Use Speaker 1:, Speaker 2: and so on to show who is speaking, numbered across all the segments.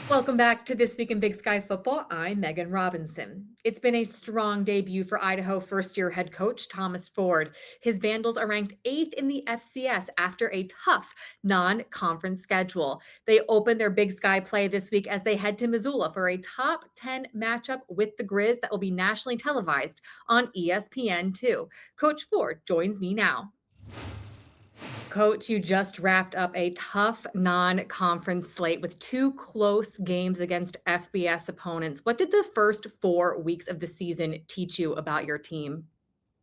Speaker 1: Welcome back to This Week in Big Sky Football. I'm Megan Robinson. It's been a strong debut for Idaho first year head coach Thomas Ford. His Vandals are ranked eighth in the FCS after a tough non conference schedule. They open their Big Sky play this week as they head to Missoula for a top 10 matchup with the Grizz that will be nationally televised on ESPN2. Coach Ford joins me now. Coach, you just wrapped up a tough non conference slate with two close games against FBS opponents. What did the first 4 weeks of the season teach you about your team?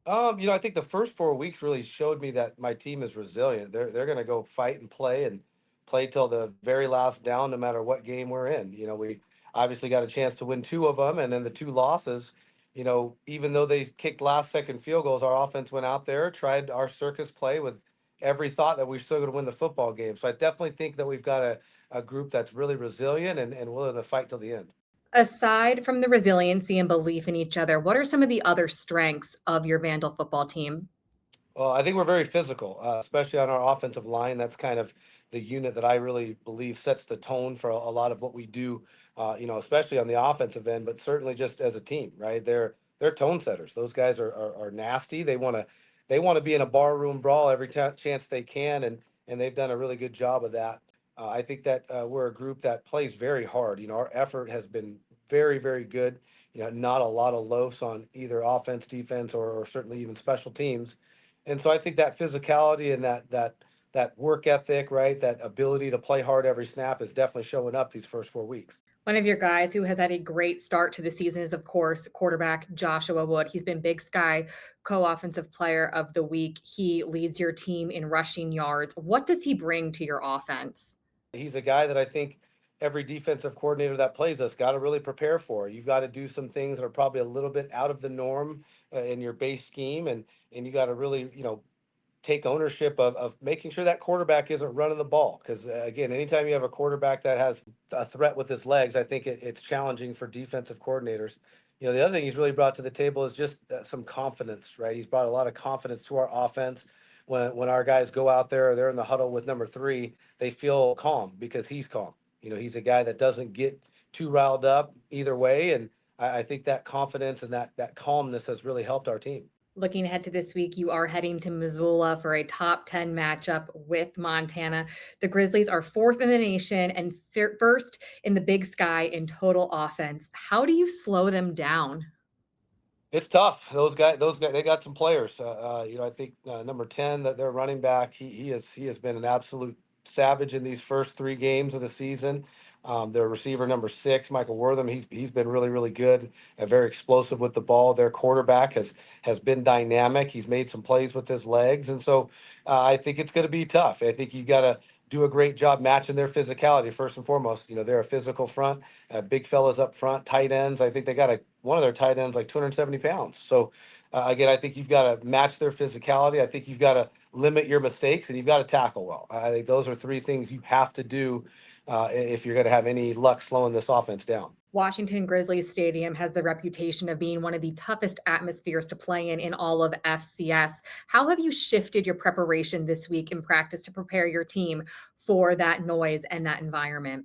Speaker 2: I think the first 4 weeks really showed me that my team is resilient. They're going to go fight and play till the very last down, no matter what game we're in. We obviously got a chance to win two of them, and then the two losses. Even though they kicked last second field goals, our offense went out there, tried our circus play with every thought that we're still going to win the football game. So I definitely think that we've got a group that's really resilient and willing to fight till the end.
Speaker 1: Aside from the resiliency and belief in each other, what are some of the other strengths of your Vandal football team?
Speaker 2: Well, I think we're very physical, especially on our offensive line. That's kind of the unit that I really believe sets the tone for a lot of what we do. Especially on the offensive end, but certainly just as a team, right? They're tone setters. Those guys are nasty. They want to be in a barroom brawl every chance they can, and they've done a really good job of that. I think that we're a group that plays very hard. Our effort has been very, very good. Not a lot of loafs on either offense, defense, or certainly even special teams. And so I think that physicality and that work ethic, right, that ability to play hard every snap is definitely showing up these first 4 weeks.
Speaker 1: One of your guys who has had a great start to the season is, of course, quarterback Joshua Wood. He's been Big Sky co offensive player of the week. He leads your team in rushing yards. What does he bring to your offense?
Speaker 2: He's a guy that I think every defensive coordinator that plays us got to really prepare for. You've got to do some things that are probably a little bit out of the norm in your base scheme, and you got to really take ownership of making sure that quarterback isn't running the ball. Because again, anytime you have a quarterback that has a threat with his legs, I think it's challenging for defensive coordinators. The other thing he's really brought to the table is just some confidence, right? He's brought a lot of confidence to our offense. When our guys go out there, they're in the huddle with number three, they feel calm because he's calm. He's a guy that doesn't get too riled up either way, and I think that confidence and that calmness has really helped our team.
Speaker 1: Looking ahead to this week, you are heading to Missoula for a top 10 matchup with Montana. The Grizzlies are fourth in the nation and first in the Big Sky in total offense. How do you slow them down?
Speaker 2: It's tough. Those guys, they got some players. I think number 10, that their running back, he has been an absolute savage in these first three games of the season. Their receiver number 6, Michael Wortham, he's been really, really good and very explosive with the ball. Their quarterback has been dynamic. He's made some plays with his legs, and so I think it's going to be tough. I think you got to do a great job matching their physicality first and foremost. They're a physical front, big fellas up front, tight ends. I think they got one of their tight ends like 270 pounds. So again, I think you've got to match their physicality. I think you've got to limit your mistakes, and you've got to tackle well. I think those are three things you have to do if you're going to have any luck slowing this offense down.
Speaker 1: Washington Grizzlies Stadium has the reputation of being one of the toughest atmospheres to play in all of FCS. How have you shifted your preparation this week in practice to prepare your team for that noise and that environment?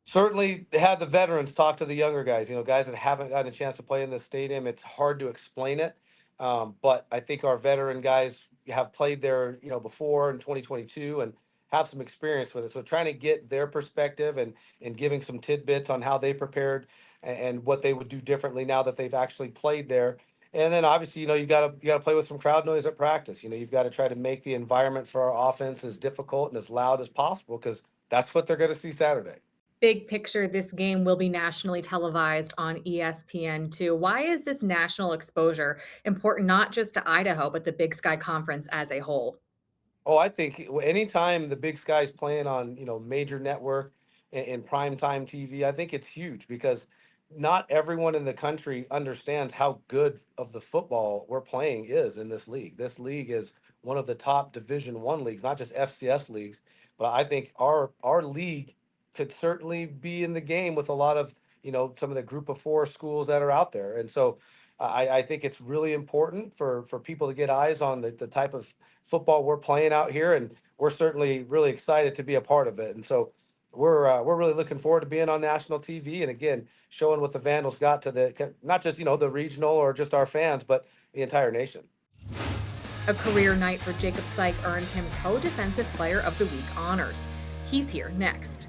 Speaker 2: Certainly have the veterans talk to the younger guys, guys that haven't gotten a chance to play in this stadium. It's hard to explain it. But I think our veteran guys have played there, before in 2022 and have some experience with it. So trying to get their perspective and giving some tidbits on how they prepared and what they would do differently now that they've actually played there. And then obviously, you gotta play with some crowd noise at practice. You've got to try to make the environment for our offense as difficult and as loud as possible because that's what they're going to see Saturday.
Speaker 1: Big picture, this game will be nationally televised on ESPN2. Why is this national exposure important not just to Idaho, but the Big Sky Conference as a whole?
Speaker 2: Oh, I think anytime the Big Sky's playing on, major network and prime time TV, I think it's huge because not everyone in the country understands how good of the football we're playing is in this league. This league is one of the top Division One leagues, not just FCS leagues, but I think our league could certainly be in the game with a lot of, some of the group of four schools that are out there. And so I think it's really important for people to get eyes on the type of football we're playing out here, and we're certainly really excited to be a part of it. And so we're really looking forward to being on national TV and again showing what the Vandals got to the not just the regional or just our fans, but the entire nation.
Speaker 1: A career night for Jacob Syke earned him co-defensive player of the week honors. He's here next.